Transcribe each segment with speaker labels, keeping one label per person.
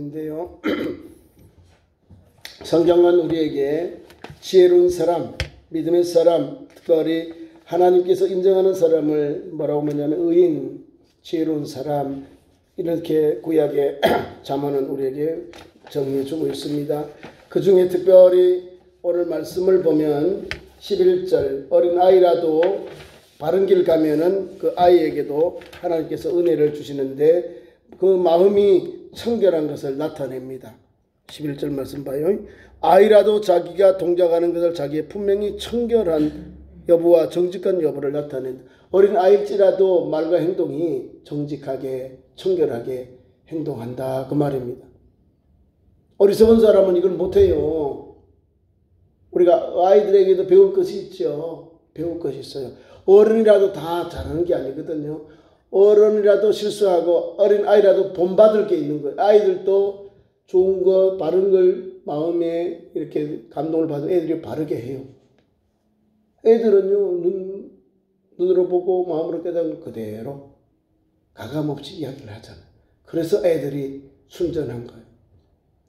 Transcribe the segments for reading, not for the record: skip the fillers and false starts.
Speaker 1: 인데요. 성경은 우리에게 지혜로운 사람, 믿음의 사람, 특별히 하나님께서 인정하는 사람을 뭐라고 하냐면 의인, 지혜로운 사람, 이렇게 구약의 잠언은 우리에게 정리해 주고 있습니다. 그 중에 특별히 오늘 말씀을 보면 11절, 어린 아이라도 바른 길 가면은 그 아이에게도 하나님께서 은혜를 주시는데 그 마음이 청결한 것을 나타냅니다. 11절 말씀 봐요. 아이라도 자기가 동작하는 것을 자기의 분명히 청결한 여부와 정직한 여부를 나타낸다. 어린 아이일지라도 말과 행동이 정직하게 청결하게 행동한다 그 말입니다. 어리석은 사람은 이걸 못해요. 우리가 아이들에게도 배울 것이 있죠. 배울 것이 있어요. 어른이라도 다 잘하는 게 아니거든요. 어른이라도 실수하고 어린 아이라도 본받을 게 있는 거예요. 아이들도 좋은 것, 바른 걸 마음에 이렇게 감동을 받으면 애들이 바르게 해요. 애들은요, 눈으로 보고 마음으로 깨닫는 그대로 가감없이 이야기를 하잖아요. 그래서 애들이 순전한 거예요.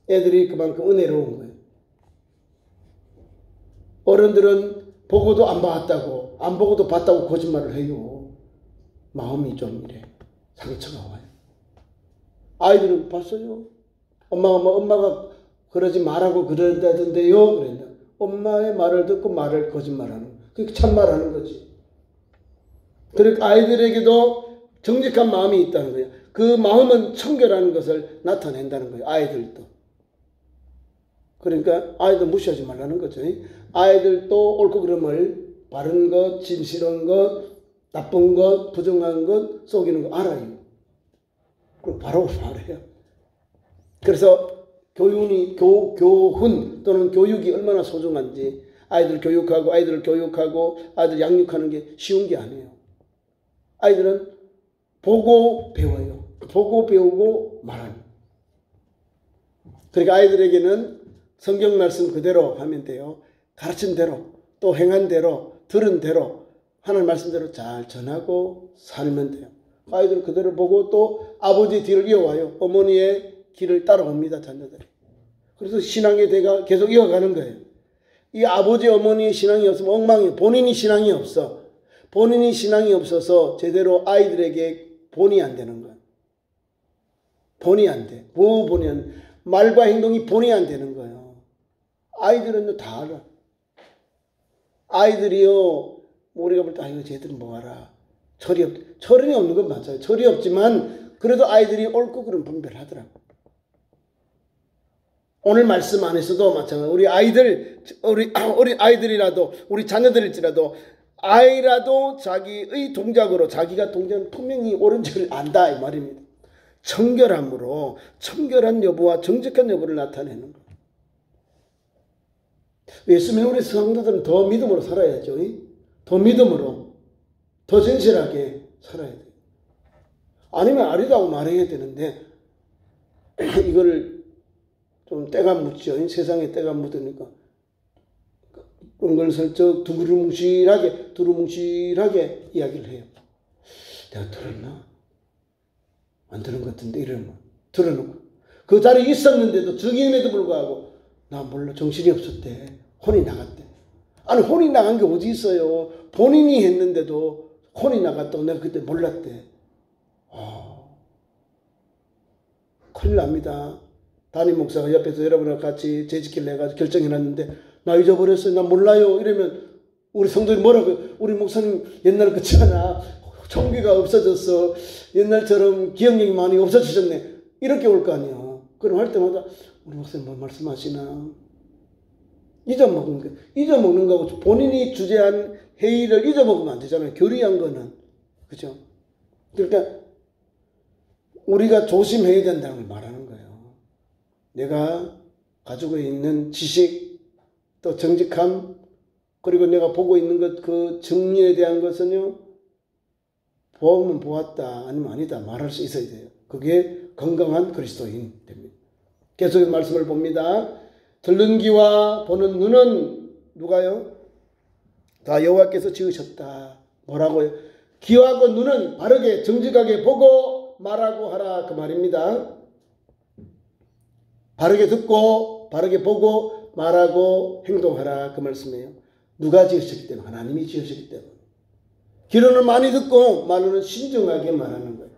Speaker 1: 애들이 그만큼 은혜로운 거예요. 어른들은 보고도 안 봤다고, 안 보고도 봤다고 거짓말을 해요. 마음이 좀 이래 상처가 와요. 아이들은 봤어요. 엄마가 그러지 말라고 그런다던데요. 그랬나? 엄마의 말을 듣고 말을 거짓말하는 거예요. 그게 참말하는 거지. 그러니까 아이들에게도 정직한 마음이 있다는 거예요. 그 마음은 청결한 것을 나타낸다는 거예요. 아이들도. 그러니까 아이들 무시하지 말라는 거죠. 아이들도 옳고 그름을 바른 것, 진실한 것, 나쁜 것, 부정한 것, 속이는 거 알아요. 그럼 바로 말해요. 그래서 교훈 또는 교육이 얼마나 소중한지 아이들을 교육하고 아이들 양육하는 게 쉬운 게 아니에요. 아이들은 보고 배워요. 보고 배우고 말하는. 그러니까 아이들에게는 성경 말씀 그대로 하면 돼요. 가르친 대로 또 행한 대로 들은 대로 하나님 말씀대로 잘 전하고 살면 돼요. 아이들은 그대로 보고 또 아버지 뒤를 이어와요. 어머니의 길을 따라옵니다. 자녀들이. 그래서 신앙의 대가 계속 이어가는 거예요. 이 아버지 어머니의 신앙이 없으면 엉망이에요. 본인이 신앙이 없어. 본인이 신앙이 없어서 제대로 아이들에게 본이 안 되는 거예요. 본이 안 돼. 본이 안 돼. 말과 행동이 본이 안 되는 거예요. 아이들은 다 알아. 아이들이요, 우리가 볼 때, 이거 쟤들은 뭐 알아. 철이 없는 건 맞아요. 철이 없지만, 그래도 아이들이 옳고 그름 분별하더라고. 오늘 말씀 안에서도 마찬가지로 우리 아이들이라도, 우리 자녀들일지라도, 아이라도 자기의 동작으로, 자기가 동작은 분명히 옳은지를 안다, 이 말입니다. 청결함으로, 청결한 여부와 정직한 여부를 나타내는 거예요. 예수 믿는 우리 성도들은 더 믿음으로 살아야죠. 더 믿음으로, 더 진실하게 살아야 돼요. 아니면 아니다고 말해야 되는데, 이걸 좀 때가 묻죠. 세상에 때가 묻으니까. 은근슬쩍 두루뭉실하게 이야기를 해요. 내가 들었나? 안 들은 것 같은데, 이러면. 들어놓고. 그 자리에 있었는데도, 적임에도 불구하고, 나 몰라, 정신이 없었대. 혼이 나갔대. 아니, 혼이 나간 게 어디 있어요? 본인이 했는데도 혼이 나갔다고 내가 그때 몰랐대. 큰일 납니다. 담임 목사가 옆에서 여러분과 같이 재직기를 해가지고 결정해놨는데, 나 잊어버렸어요. 나 몰라요. 이러면 우리 성도들이 뭐라고요? 우리 목사님 옛날 그렇잖아. 총기가 없어졌어. 옛날처럼 기억력이 많이 없어지셨네. 이렇게 올 거 아니에요. 그럼 할 때마다 우리 목사님 뭐 말씀하시나? 잊어먹는 거하고 본인이 주재한 회의를 잊어먹으면 안 되잖아요. 교리한 거는. 그죠? 그러니까 우리가 조심해야 된다는 걸 말하는 거예요. 내가 가지고 있는 지식, 또 정직함, 그리고 내가 보고 있는 것, 그 정리에 대한 것은요, 보면 보았다, 아니면 아니다, 말할 수 있어야 돼요. 그게 건강한 그리스도인 됩니다. 계속 말씀을 봅니다. 들는 귀와 보는 눈은 누가요? 다 여호와께서 지으셨다. 뭐라고요? 귀하고 눈은 바르게 정직하게 보고 말하고 하라 그 말입니다. 바르게 듣고 바르게 보고 말하고 행동하라 그 말씀이에요. 누가 지으셨기 때문에? 하나님이 지으셨기 때문에. 귀로는 많이 듣고 말로는 신중하게 말하는 거예요.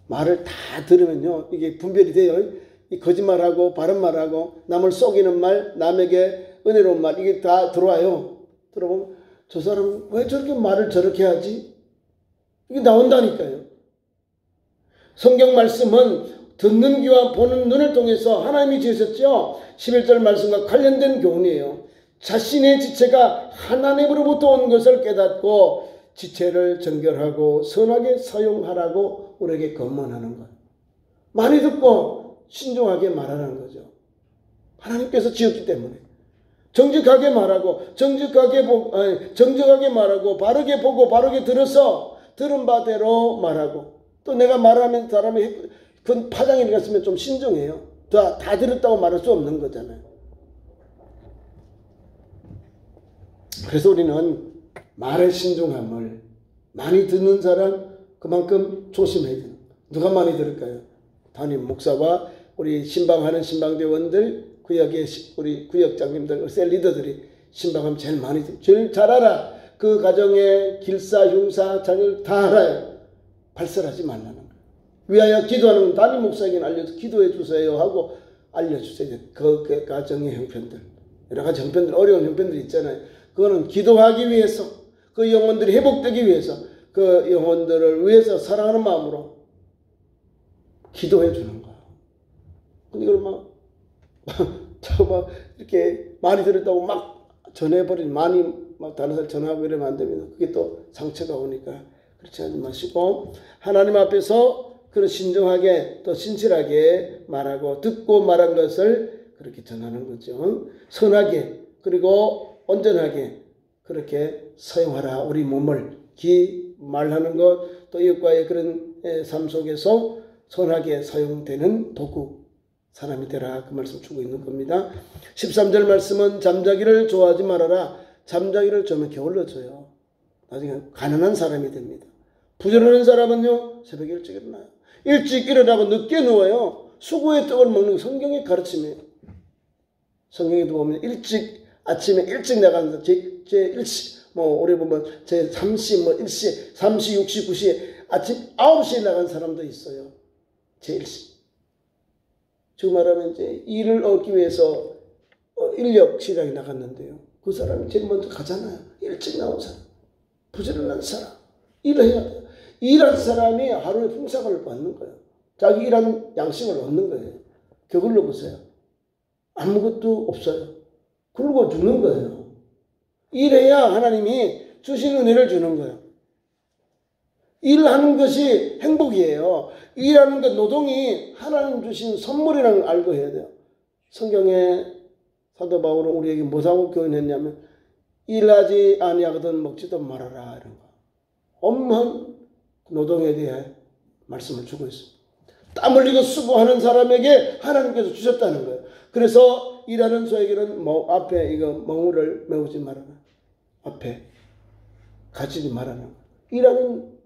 Speaker 1: 말을 다 들으면요 이게 분별이 돼요. 이 거짓말하고 바른 말하고 남을 속이는 말, 남에게 은혜로운 말 이게 다 들어와요. 들어보면 저 사람 왜 저렇게 말을 저렇게 하지? 이게 나온다니까요. 성경 말씀은 듣는 귀와 보는 눈을 통해서 하나님이 지으셨죠. 11절 말씀과 관련된 교훈이에요. 자신의 지체가 하나님으로부터 온 것을 깨닫고 지체를 정결하고 선하게 사용하라고 우리에게 권면하는 거예요. 많이 듣고 신중하게 말하는 거죠. 하나님께서 지었기 때문에. 정직하게 말하고 정직하게 말하고 바르게 보고 바르게 들어서 들은 바대로 말하고 또 내가 말하면 사람이 그건 파장이 일어났으면 좀 신중해요. 다 들었다고 말할 수 없는 거잖아요. 그래서 우리는 말의 신중함을 많이 듣는 사람 그만큼 조심해야 돼요. 누가 많이 들을까요? 담임 목사와 우리 신방하는 신방대원들 구역의 우리 구역장님들 셀 리더들이 신방하면 제일 많이 들어요. 제일 잘 알아. 그 가정의 길사 흉사 자녀를 다 알아요. 발설하지 말라는 거예요. 위하여 기도하는 담임 목사에게는 알려서 기도해 주세요 하고 알려주세요. 그 가정의 형편들 여러 가지 형편들 어려운 형편들 있잖아요. 그거는 기도하기 위해서 그 영혼들이 회복되기 위해서 그 영혼들을 위해서 사랑하는 마음으로 기도해 주는 거예요. 근데 이걸 막 이렇게 많이 들었다고 막 전해버리지 많이 막 다른 사람 전화하고 이러면 안 됩니다. 그게 또 상처가 오니까 그렇지 하지 마시고 하나님 앞에서 그런 신중하게 또 신실하게 말하고 듣고 말한 것을 그렇게 전하는 거죠. 선하게 그리고 온전하게 그렇게 사용하라. 우리 몸을 말하는 것 또 이웃과의 그런 삶 속에서 선하게 사용되는 도구 사람이 되라 그 말씀 주고 있는 겁니다. 13절 말씀은 잠자기를 좋아하지 말아라. 잠자기를 좋아하면 게을러 져요. 나중에 가난한 사람이 됩니다. 부지런한 사람은요 새벽에 일찍 일어나요. 일찍 일어나고 늦게 누워요. 수고의 떡을 먹는 성경의 가르침이에요. 성경에도 보면 아침에 일찍 나가는 우리 보면 제 3시 1시 3시 6시 9시 아침 9시에 나간 사람도 있어요. 제 1시 즉 말하면 이제 일을 얻기 위해서 인력 시장에 나갔는데요. 그 사람이 제일 먼저 가잖아요. 일찍 나온 사람, 부지런한 사람, 일을 해야 돼요. 일한 사람이 하루에 풍상을 받는 거예요. 자기 일한 양식을 얻는 거예요. 그걸로 보세요. 아무것도 없어요. 굶어 죽는 거예요. 일해야 하나님이 주신 은혜를 주는 거예요. 일하는 것이 행복이에요. 일하는 것 노동이 하나님 주신 선물이라는 걸 알고 해야 돼요. 성경에 사도 바울은 우리에게 뭐라고 교훈했냐면 일하지 아니하거든 먹지도 말아라 이런 거. 엄한 노동에 대해 말씀을 주고 있습니다. 땀 흘리고 수고하는 사람에게 하나님께서 주셨다는 거예요. 그래서 일하는 소에게는 앞에 이거 멍울을 메우지 말아라. 앞에 가지지 말아라. 일하는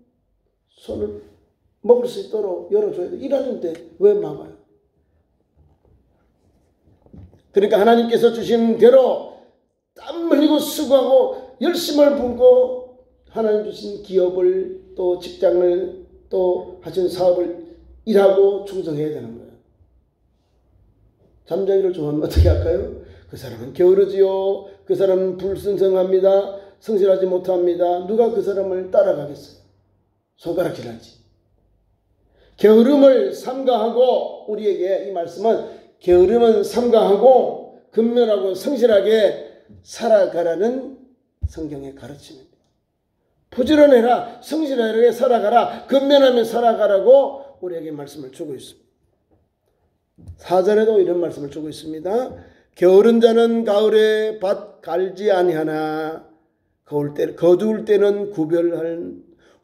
Speaker 1: 손을 먹을 수 있도록 열어줘야 돼. 일하는데 왜 막아요? 그러니까 하나님께서 주신 대로 땀 흘리고 수고하고 열심을 붓고 하나님 주신 기업을 또 직장을 또 하신 사업을 일하고 충성해야 되는 거예요. 잠자기를 좋아하면 어떻게 할까요? 그 사람은 게으르지요. 그 사람은 불순성합니다. 성실하지 못합니다. 누가 그 사람을 따라가겠어요? 손가락질하지. 게으름을 삼가하고 우리에게 이 말씀은 게으름은 삼가하고 근면하고 성실하게 살아가라는 성경의 가르침입니다. 부지런해라. 성실하게 살아가라. 근면하며 살아가라고 우리에게 말씀을 주고 있습니다. 4절에도 이런 말씀을 주고 있습니다. 게으른 자는 가을에 밭 갈지 아니하나 거두을 때는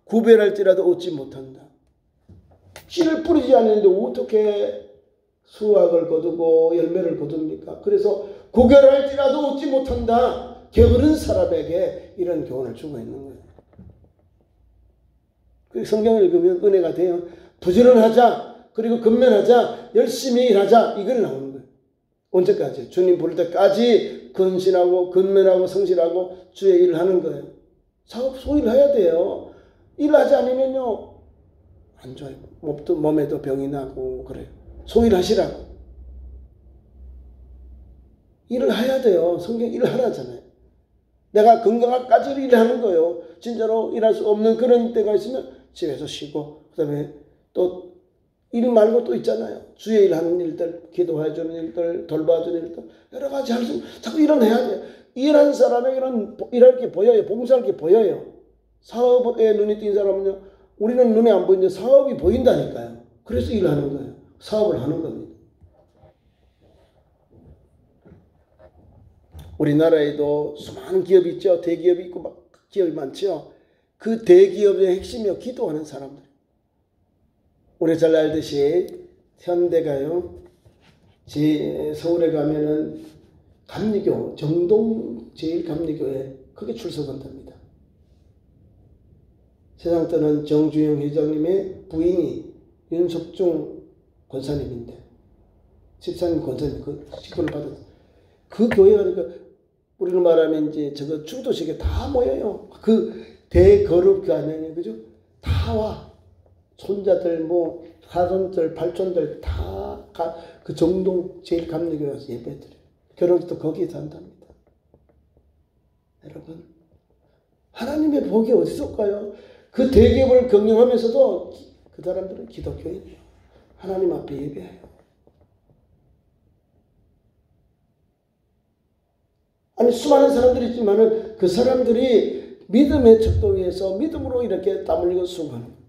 Speaker 1: 구별할지라도 얻지 못한다. 씨를 뿌리지 않는데 어떻게 수확을 거두고 열매를 거둡니까? 그래서 구별할지라도 얻지 못한다. 게으른 사람에게 이런 교훈을 주고 있는 거예요. 성경을 읽으면 은혜가 돼요. 부지런하자. 그리고 근면하자, 열심히 일하자, 이걸 나오는 거예요. 언제까지? 주님 부를 때까지 근신하고 근면하고 성실하고 주의 일을 하는 거예요. 사업 소일 해야 돼요. 일하지 않으면요 안 좋아요. 몸에도 병이 나고 그래요. 소일 하시라고. 일을 해야 돼요. 성경 일을 하라잖아요. 내가 건강할까지 일하는 거예요. 진짜로 일할 수 없는 그런 때가 있으면 집에서 쉬고, 그 다음에 또 일 말고 또 있잖아요. 주의 일 하는 일들, 기도해주는 일들, 돌봐주는 일들, 여러 가지 할 수, 자꾸 일어내야 돼요. 일하는 사람에게는 일할 게 보여요. 봉사할 게 보여요. 사업에 눈이 띈 사람은요, 우리는 눈에 안 보이는데 사업이 보인다니까요. 그래서 일하는 거예요. 사업을 하는 겁니다. 우리나라에도 수많은 기업이 있죠. 대기업이 있고 막 기업이 많죠. 그 대기업의 핵심이요, 기도하는 사람들. 우리 잘 알듯이 현대가요, 서울에 가면은 감리교, 정동 제1감리교에 크게 출석한답니다. 세상 때는 정주영 회장님의 부인이 윤석중 권사님인데, 집사님 권사님 그 직분을 받았어요. 그 교회가 그러니까 우리로 말하면 이제 저거 중도식에 다 모여요. 그 대거룩 안에 그죠? 다 와. 손자들 뭐 사손들 팔촌들 다 그 정동 제1감리교회 와서 예배드려요. 결혼도 거기에서 한답니다. 여러분, 하나님의 복이 어디서 올까요? 그 대기업을 경영하면서도 그 사람들은 기독교인이에요. 하나님 앞에 예배해요. 아니 수많은 사람들이 있지만은 그 사람들이 믿음의 척도 위에서 믿음으로 이렇게 땀 흘리고 수고하는 거예요.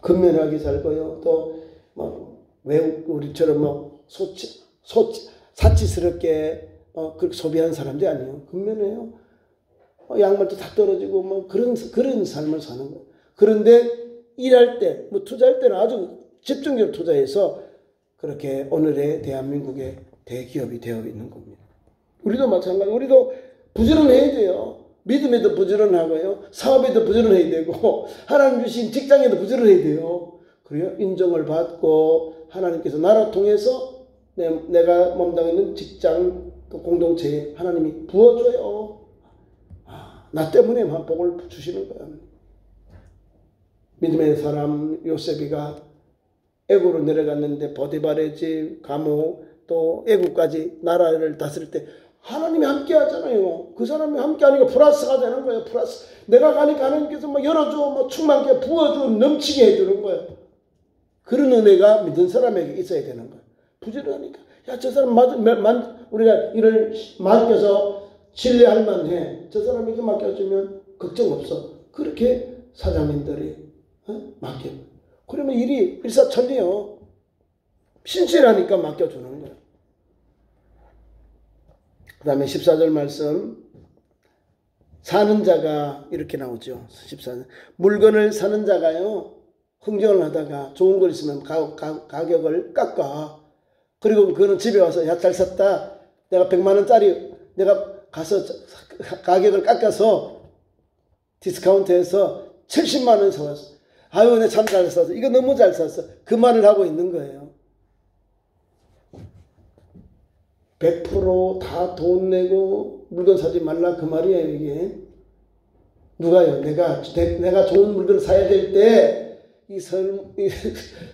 Speaker 1: 근면하게 살고요. 또 뭐 외국 우리처럼 뭐 사치스럽게 그렇게 소비하는 사람들이 아니에요. 근면해요. 양말도 다 떨어지고 뭐 그런 삶을 사는 거예요. 그런데 일할 때, 뭐 투자할 때는 아주 집중적으로 투자해서 그렇게 오늘의 대한민국의 대기업이 되어 있는 겁니다. 우리도 마찬가지. 우리도 부지런해야 돼요. 믿음에도 부지런하고요. 사업에도 부지런해야 되고 하나님 주신 직장에도 부지런해야 돼요. 그래요. 인정을 받고 하나님께서 나라 통해서 내가 몸담고 있는 직장 또 공동체에 하나님이 부어줘요. 나 때문에 복을 주시는 거예요. 믿음의 사람 요셉이가 애굽으로 내려갔는데 보디발의 집, 감옥, 또 애굽까지 나라를 다스릴 때 하나님이 함께 하잖아요. 그 사람이 함께 하니까 플러스가 되는 거예요. 플러스. 내가 가니까 하나님께서 뭐 열어줘, 뭐 충만하게 부어줘, 넘치게 해주는 거예요. 그런 은혜가 믿은 사람에게 있어야 되는 거예요. 부지런하니까. 야, 저 사람 우리가 일을 맡겨서 신뢰할 만해. 저 사람에게 맡겨주면 걱정 없어. 그렇게 사장님들이 맡겨. 그러면 일이 일사천리요. 신실하니까 맡겨주는 거예요. 그 다음에 14절 말씀. 사는 자가 이렇게 나오죠. 14절. 물건을 사는 자가요. 흥정을 하다가 좋은 걸 있으면 가격을 깎아. 그리고 그거는 집에 와서 야, 잘 샀다. 내가 100만 원짜리 내가 가서 가격을 깎아서 디스카운트해서 70만 원 사왔어. 아유, 내가 참 잘 샀어. 이거 너무 잘 샀어. 그 말을 하고 있는 거예요. 100% 다 돈 내고 물건 사지 말라 그 말이에요. 이게 누가요? 내가 좋은 물건을 사야 될 때 이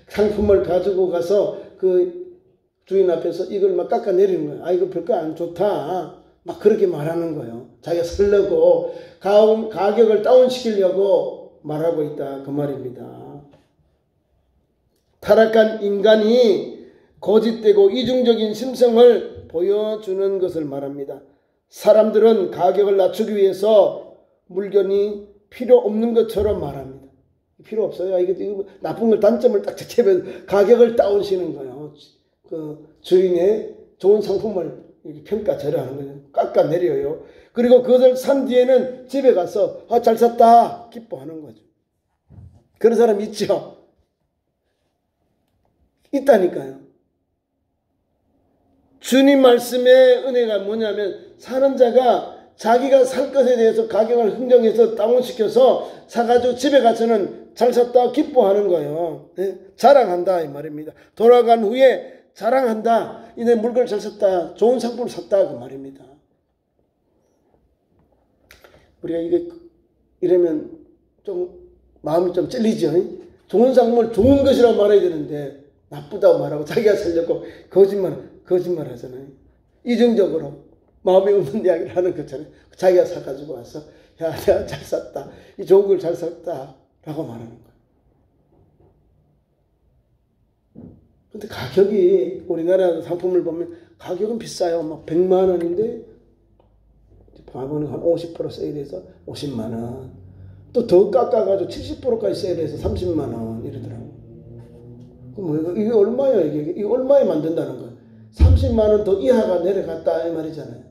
Speaker 1: 상품을 가지고 가서 그 주인 앞에서 이걸 막 깎아내리는 거예요. 아, 이거 별거 안 좋다. 막 그렇게 말하는 거예요. 자기가 살려고 가격을 다운시키려고 말하고 있다. 그 말입니다. 타락한 인간이 거짓되고 이중적인 심성을 보여주는 것을 말합니다. 사람들은 가격을 낮추기 위해서 물건이 필요 없는 것처럼 말합니다. 필요 없어요. 이거 나쁜 걸 단점을 딱 찾으면 가격을 다운시는 거예요. 그 주인의 좋은 상품을 이렇게 평가절하하는 거예요. 깎아내려요. 그리고 그것을 산 뒤에는 집에 가서 잘 샀다 기뻐하는 거죠. 그런 사람 있죠? 있다니까요. 주님 말씀의 은혜가 뭐냐면 사는 자가 자기가 살 것에 대해서 가격을 흥정해서 다운시켜서 사가지고 집에 가서는 잘 샀다 기뻐하는 거예요. 네? 자랑한다 이 말입니다. 돌아간 후에 자랑한다. 내 물건을 잘 샀다. 좋은 상품을 샀다 그 말입니다. 우리가 이게 이러면 좀 마음이 좀 찔리죠. 좋은 상품을 좋은 것이라고 말해야 되는데 나쁘다고 말하고 자기가 살려고 거짓말 하잖아요. 이중적으로 마음이 없는 이야기를 하는 것처럼 자기가 사가지고 와서 야 내가 잘 샀다. 이 좋은 걸 잘 샀다 라고 말하는 거예요. 근데 가격이 우리나라 상품을 보면 가격은 비싸요. 막 100만 원인데 방어는 한 50% 세일해서 50만 원. 또 더 깎아가지고 70%까지 세일해서 30만 원 이러더라고요. 그럼 이게 얼마예요? 이게 얼마에 만든다는 거예요? 30만 원 더 이하가 내려갔다 이 말이잖아요.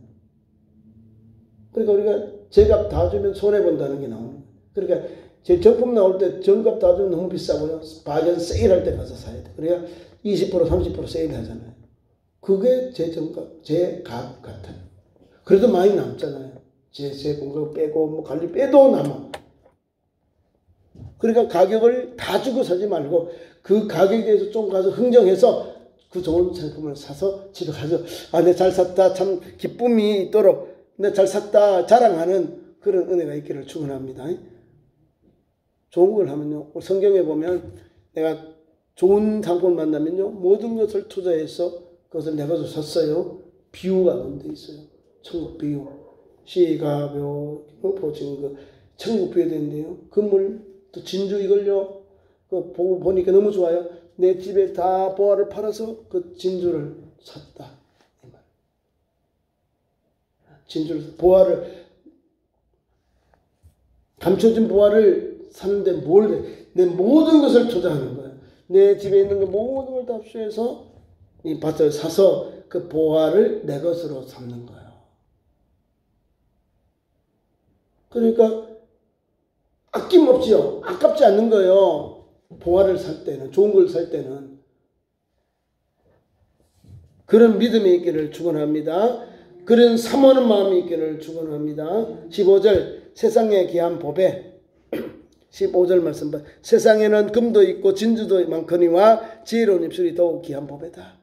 Speaker 1: 그러니까 우리가 제값 다 주면 손해본다는 게 나오는 거예요. 그러니까 제 정품 나올 때 정값 다 주면 너무 비싸고요. 바전 세일할 때 가서 사야 돼. 그래야 20% 30% 세일하잖아요. 그게 제 정값, 제 값 같아요. 그래도 많이 남잖아요. 제 공급 빼고 뭐 관리 빼도 남아. 그러니까 가격을 다 주고 사지 말고 그 가격에 대해서 좀 가서 흥정해서 그 좋은 상품을 사서 집에 가서 아, 내 잘 샀다 참 기쁨이 있도록 내 잘 샀다 자랑하는 그런 은혜가 있기를 축원합니다. 좋은 걸 하면요. 성경에 보면 내가 좋은 상품을 만나면요. 모든 것을 투자해서 그것을 내 것을 샀어요. 비유가 언제 있어요. 천국 비유. 시가묘, 보증, 천국 비유 되는데요. 금물, 또 진주 이걸요. 그 보고 보니까 너무 좋아요. 내 집에 다 보화를 팔아서 그 진주를 샀다. 이 말. 진주를, 보화를, 감춰진 보화를 사는데 내 모든 것을 투자하는 거예요. 내 집에 있는 거 모든 걸 다 합수해서 이 밭을 사서 그 보화를 내 것으로 삼는 거예요. 그러니까 아낌없지요. 아깝지 않는 거예요. 보화를 살 때는, 좋은 걸 살 때는. 그런 믿음이 있기를 축원합니다. 그런 사모하는 마음이 있기를 축원합니다. 15절 세상에 귀한 보배 15절 말씀 봐. 세상에는 금도 있고 진주도 많거니와 지혜로운 입술이 더욱 귀한 보배다.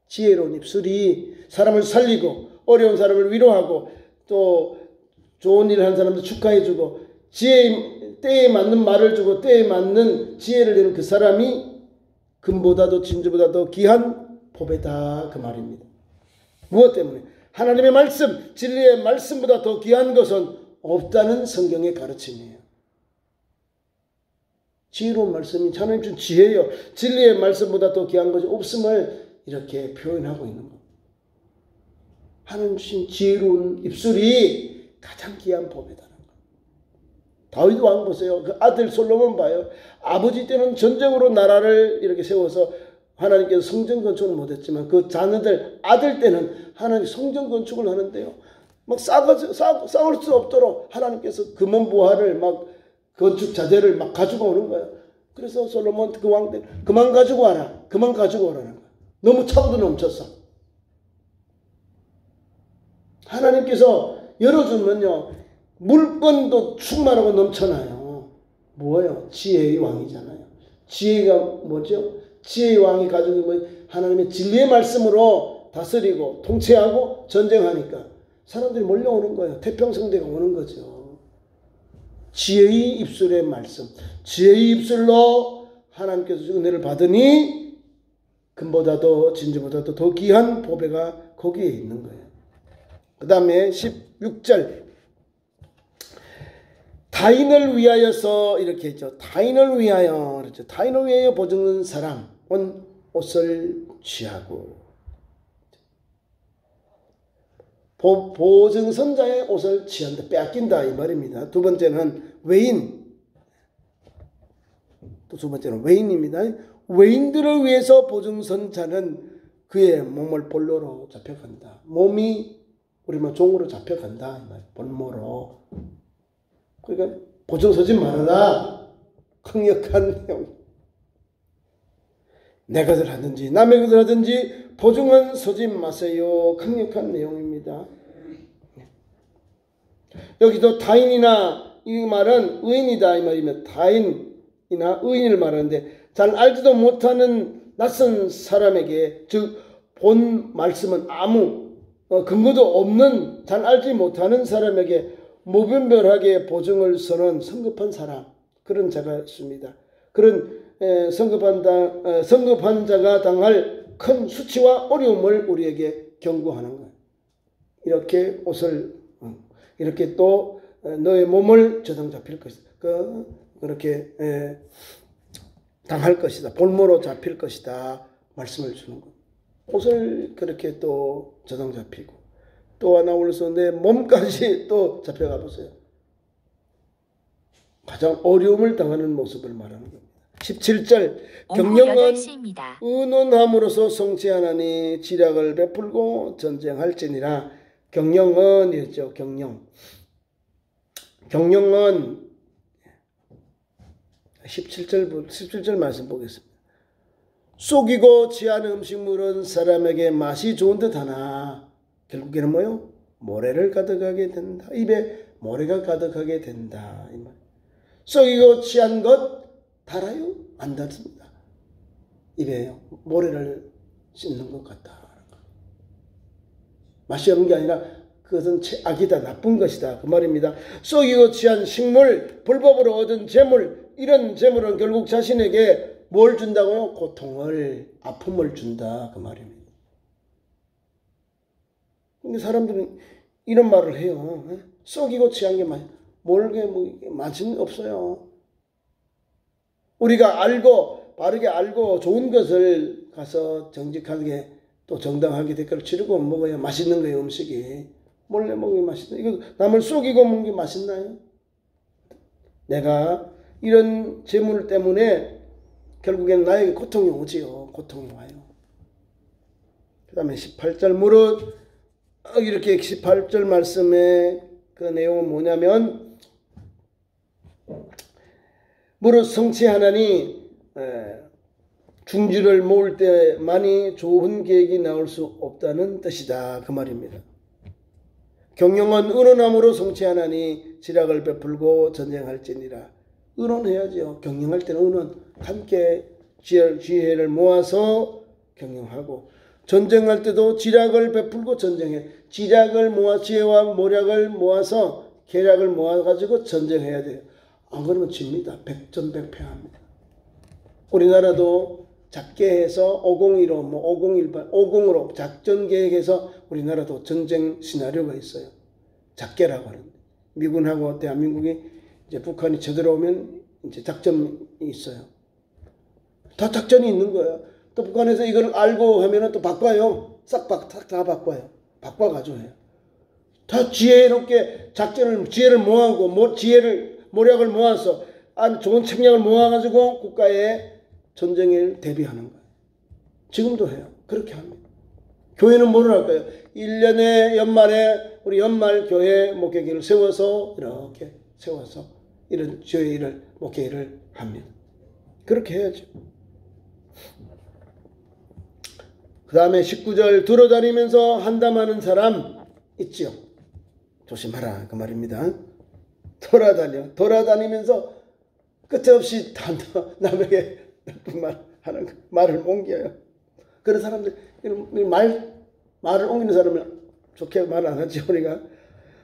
Speaker 1: 지혜로운 입술이 사람을 살리고 어려운 사람을 위로하고 또 좋은 일을 한 사람도 축하해주고 때에 맞는 말을 주고 때에 맞는 지혜를 내는 그 사람이 금보다도 진주보다도 귀한 보배다 그 말입니다. 무엇 때문에? 하나님의 말씀, 진리의 말씀보다 더 귀한 것은 없다는 성경의 가르침이에요. 지혜로운 말씀이 하나님 준 지혜예요. 진리의 말씀보다 더 귀한 것이 없음을 이렇게 표현하고 있는 겁니다. 하나님 주신 지혜로운 입술이 가장 귀한 보배다는 거예요. 다윗 왕 보세요. 그 아들 솔로몬 봐요. 아버지 때는 전쟁으로 나라를 이렇게 세워서 하나님께서 성전 건축을 못했지만 그 자녀들 아들 때는 하나님 성전 건축을 하는데요. 막 싸울 수 없도록 하나님께서 금은보화를 막 건축 자재를 막 가지고 오는 거예요. 그래서 솔로몬 그 왕 때 그만 가지고 와라. 그만 가지고 오라는 거예요. 너무 차고도 넘쳤어. 하나님께서 열어주면요. 물건도 충만하고 넘쳐나요. 뭐예요? 지혜의 왕이잖아요. 지혜가 뭐죠? 지혜의 왕이 가지고 있는 하나님의 진리의 말씀으로 다스리고 통치하고 전쟁하니까 사람들이 몰려오는 거예요. 태평성대가 오는 거죠. 지혜의 입술의 말씀. 지혜의 입술로 하나님께서 은혜를 받으니 금보다도 진주보다도 더 귀한 보배가 거기에 있는 거예요. 그 다음에 16절 타인을 위하여서 이렇게 했죠. 타인을 위하여 그렇죠. 타인을 위하여 보증는 사람은 옷을 취하고 보증선자의 옷을 취한다. 빼앗긴다 이 말입니다. 두 번째는 외인. 또 두 번째는 외인입니다. 외인들을 위해서 보증선자는 그의 몸을 볼모로 잡혀간다. 몸이 우리만 종으로 잡혀간다. 이 말. 볼모로. 그러니까 보증 서지 말아라. 강력한 내용. 내 것을 하든지 남의 것을 하든지 보증은 서지 마세요. 강력한 내용입니다. 여기도 타인이나 이 말은 의인이다 이 말이면 타인 의인을 말하는데 잘 알지도 못하는 낯선 사람에게, 즉 본 말씀은 아무 근거도 없는 잘 알지 못하는 사람에게 무분별하게 보증을 서는 성급한 사람, 그런 자가 있습니다. 그런 성급한 자가 당할 큰 수치와 어려움을 우리에게 경고하는 거예요. 이렇게 이렇게 또 너의 몸을 저당 잡힐 것이다. 그렇게 당할 것이다. 볼모로 잡힐 것이다. 말씀을 주는 거예요. 옷을 그렇게 또 저당 잡히고, 또 하나 올려서 내 몸까지 또 잡혀가 보세요. 가장 어려움을 당하는 모습을 말하는 겁니다. 17절, 경영은 의논함으로써 성취하나니 지략을 베풀고 전쟁할지니라. 경영은 이랬죠. 경영은 17절 말씀 보겠습니다. 속이고 취한 음식물은 사람에게 맛이 좋은 듯하나 결국에는 뭐요? 모래를 가득하게 된다. 입에 모래가 가득하게 된다. 이 말. 속이고 취한 것 달아요? 안 닿습니다. 입에 모래를 씹는 것 같다. 맛이 없는 게 아니라 그것은 악이다, 나쁜 것이다, 그 말입니다. 속이고 취한 식물, 불법으로 얻은 재물, 이런 재물은 결국 자신에게 뭘 준다고요? 고통을, 아픔을 준다, 그 말입니다. 근데 사람들은 이런 말을 해요. 속이고 취한 게 맛은 없어요. 우리가 바르게 알고 좋은 것을 가서 정직하게 또 정당하게 대가를 치르고 먹어야 맛있는 거예요, 음식이. 몰래 먹으면 맛있다. 이거 남을 속이고 먹는 게 맛있나요? 내가 이런 재물 때문에 결국엔 나에게 고통이 오지요. 고통이 와요. 그 다음에 18절 무릇, 이렇게 18절 말씀의 그 내용은 뭐냐면, 무릇 성취하나니 중지를 모을 때만이 좋은 계획이 나올 수 없다는 뜻이다, 그 말입니다. 경영은 의논함으로 성취하나니 지략을 베풀고 전쟁할지니라. 의논해야죠. 경영할 때는 의논, 함께 지혜를 모아서 경영하고, 전쟁할 때도 지략을 베풀고 전쟁해. 지혜와 모략을 모아서 계략을 모아가지고 전쟁해야 돼요. 안 그러면 집니다. 백전백패합니다. 우리나라도 작게 해서 501호, 5018, 50으로 작전 계획해서 우리나라도 전쟁 시나리오가 있어요. 작게라고 하는데, 미군하고 대한민국이 이제 북한이 쳐들어오면 이제 작전이 있어요. 다 작전이 있는 거예요. 또 북한에서 이걸 알고 하면은 또 바꿔요. 싹 다 바꿔요. 바꿔가지고 해요. 다 지혜롭게 지혜를 모아고, 모략을 모아서 좋은 책략을 모아가지고 국가의 전쟁에 대비하는 거예요. 지금도 해요. 그렇게 합니다. 교회는 뭐를 할까요? 1년에 연말에 우리 연말 교회 목회기를 세워서 이렇게 세워서 이런 교회 목회를 합니다. 그렇게 해야죠. 그 다음에 19절, 돌아다니면서 한담하는 사람 있죠. 조심하라, 그 말입니다. 돌아다니면서 끝에 없이 남에게 나쁜 말을 옮겨요. 그런 사람들, 말을 옮기는 사람을 좋게 말 안 하지, 우리가.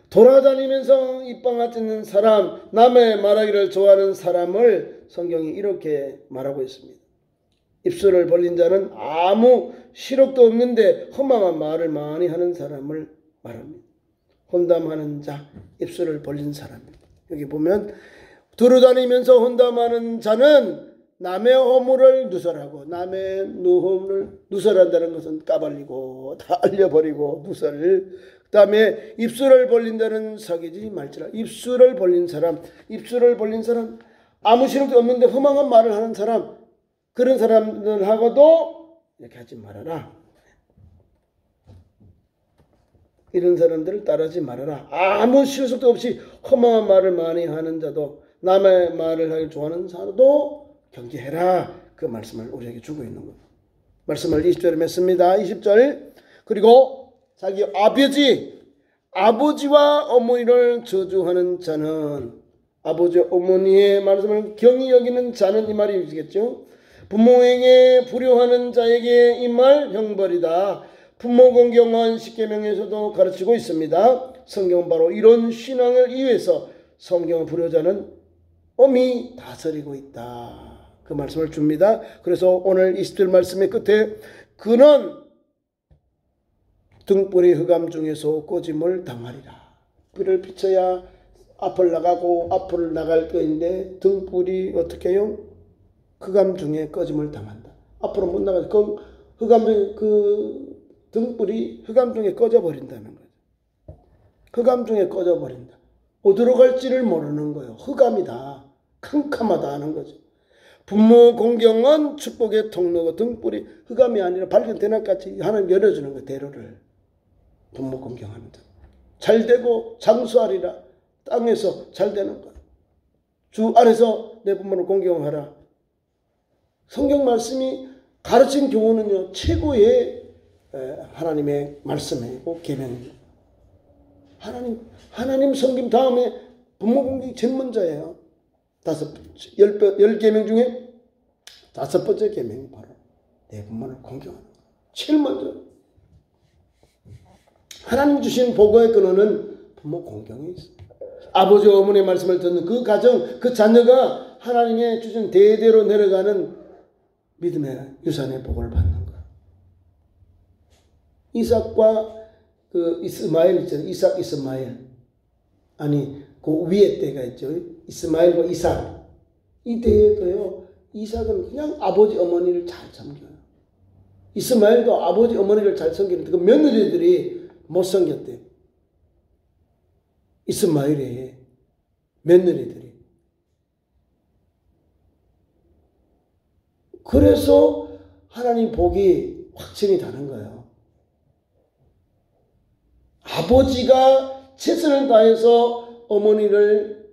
Speaker 1: 돌아다니면서 입방아뜯는 사람, 남의 말하기를 좋아하는 사람을 성경이 이렇게 말하고 있습니다. 입술을 벌린 자는 아무 실욕도 없는데 험한 말을 많이 하는 사람을 말합니다. 혼담하는 자, 입술을 벌린 사람입니다. 여기 보면 돌아다니면서 혼담하는 자는 남의 허물을 누설하고, 남의 누움을 누설한다는 것은 까발리고 다 알려버리고 누설. 그 다음에 입술을 벌린다는 사귀지 말지라. 입술을 벌린 사람, 아무 실력도 없는데 허망한 말을 하는 사람, 그런 사람들하고도 이렇게 하지 말아라. 이런 사람들을 따르지 말아라. 아무 실속도 없이 허망한 말을 많이 하는 자도, 남의 말을 하기 좋아하는 사람도 경계해라. 그 말씀을 우리에게 주고 있는 겁니다. 말씀을 20절에 맺습니다. 20절. 그리고 자기 아버지와 어머니를 저주하는 자는 아버지 어머니의 말씀을 경히 여기는 자는 이 말이겠죠. 부모에게 불효하는 자에게 이 말 형벌이다. 부모 공경은 십계명에서도 가르치고 있습니다. 성경은 바로 이런 신앙을 이유해서 성경 불효자는 엄히 다스리고 있다. 그 말씀을 줍니다. 그래서 오늘 20절 말씀의 끝에 그는 등불이 흑암 중에서 꺼짐을 당하리라. 불을 비춰야 앞을 나가고 앞을 나갈 때인데 등불이 어떻게 해요? 흑암 중에 꺼짐을 당한다. 앞으로 못 나가서 그 흑암 중에 그 등불이 흑암 중에 꺼져 버린다는 거죠. 흑암 중에 꺼져 버린다. 어디로 갈지를 모르는 거예요. 흑암이다. 캄캄하다 하는 거죠. 부모 공경은 축복의 통로고 등불이 흑암이 아니라 밝은 대낮같이 하나님 열어주는 거예요. 대로를. 부모 공경하는 자. 잘 되고 장수하리라. 땅에서 잘 되는 거예요. 주 안에서 내 부모를 공경하라. 성경 말씀이 가르친 교훈은요. 최고의 하나님의 말씀이고 계명입니다. 하나님 섬김 다음에 부모 공경이 제일 먼저예요. 10계명 중에 5번째 계명이 바로 내 부모를 공경하는 거예요. 제일 먼저. 하나님 주신 복의 근원은 부모 공경에 있습니다. 아버지 어머니의 말씀을 듣는 그 가정, 그 자녀가 하나님의 주신 대대로 내려가는 믿음의 유산의 복을 받는 거예요. 이삭과 그 이스마엘 있잖아요. 이삭, 이스마엘. 아니, 그 위에 때가 있죠. 이스마엘과 이삭. 이 때에도요, 이삭은 그냥 아버지 어머니를 잘 섬겨요. 이스마엘도 아버지 어머니를 잘 섬기는데 그 며느리들이 못 섬겼대요. 이스마엘의 며느리들이. 그래서 하나님 복이 확증이 되는 거예요. 아버지가 최선을 다해서 어머니를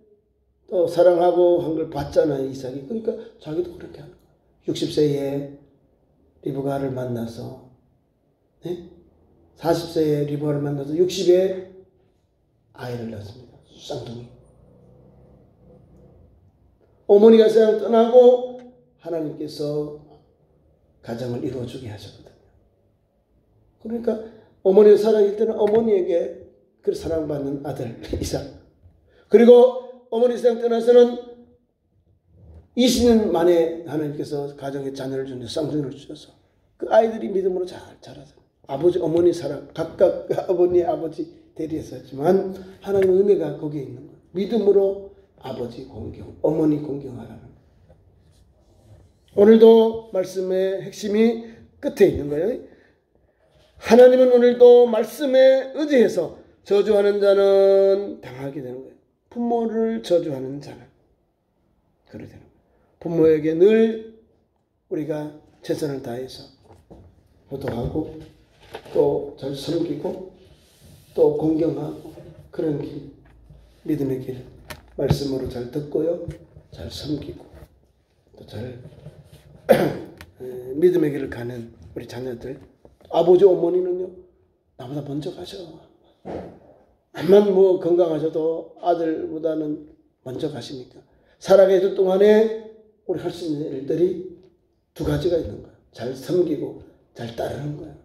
Speaker 1: 또 사랑하고 한 걸 봤잖아요, 이삭이. 그러니까 자기도 그렇게 하는 거예요. 60세에 리브가를 만나서, 네? 40세에 리브가를 만나서 60에 아이를 낳습니다. 쌍둥이. 어머니가 세상 떠나고 하나님께서 가정을 이루어주게 하셨거든요. 그러니까 어머니가 살아있을 때는 어머니에게 그 사랑받는 아들 이삭. 그리고 어머니 세상 떠나서는 20년 만에 하나님께서 가정에 자녀를 주는 쌍둥이를 주셔서 그 아이들이 믿음으로 잘 자라서 아버지 어머니 사랑 각각 어머니 아버지 대리했었지만 하나님의 은혜가 거기에 있는 거예요. 믿음으로 아버지 공경, 어머니 공경하라는 거예요. 오늘도 말씀의 핵심이 끝에 있는 거예요. 하나님은 오늘도 말씀에 의지해서 저주하는 자는 당하게 되는 거예요. 부모를 저주하는 자는 그렇게 되는 거예요. 부모에게 늘 우리가 최선을 다해서 효도하고 또 잘 섬기고 또 공경하고 그런 길, 믿음의 길 말씀으로 잘 듣고요. 잘 섬기고 또 잘 믿음의 길을 가는 우리 자녀들. 아버지 어머니는요. 나보다 먼저 가셔. 암만 뭐 건강하셔도 아들보다는 먼저 가시니까. 살아계실 동안에 우리 할 수 있는 일들이 두 가지가 있는 거예요. 잘 섬기고 잘 따르는 거예요.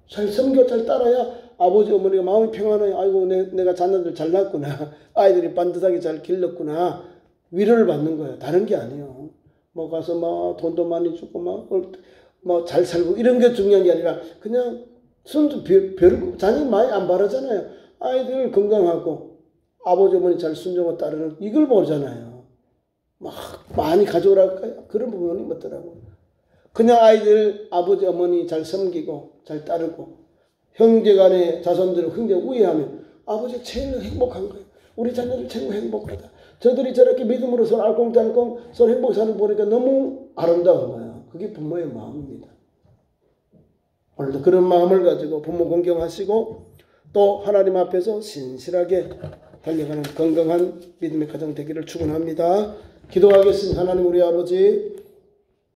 Speaker 1: 잘 섬겨 잘 따라야 아버지 어머니가 마음이 평안해요. 아이고 내가 자녀들 잘 낳았구나. 아이들이 반듯하게 잘 길렀구나. 위로를 받는 거예요. 다른 게 아니에요. 뭐 가서 막 돈도 많이 주고 뭐 잘 살고 이런 게 중요한 게 아니라 그냥 손도 별 자녀 많이 안 바라잖아요. 아이들 건강하고 아버지 어머니 잘 순종하고 따르는 이걸 보잖아요. 막 많이 가져오랄까요? 그런 부분이 없더라고요. 그냥 아이들 아버지 어머니 잘 섬기고 잘 따르고 형제간에 자손들을 형제 우애하면 아버지가 제일 행복한 거예요. 우리 자녀들 최고 행복하다. 저들이 저렇게 믿음으로 서로 알콩달콩 서로 행복히 사는 거 보니까 너무 아름다운 거예요. 그게 부모의 마음입니다. 오늘도 그런 마음을 가지고 부모 공경하시고 또 하나님 앞에서 신실하게 달려가는 건강한 믿음의 가정 되기를 축원합니다. 기도하겠습니다. 하나님 우리 아버지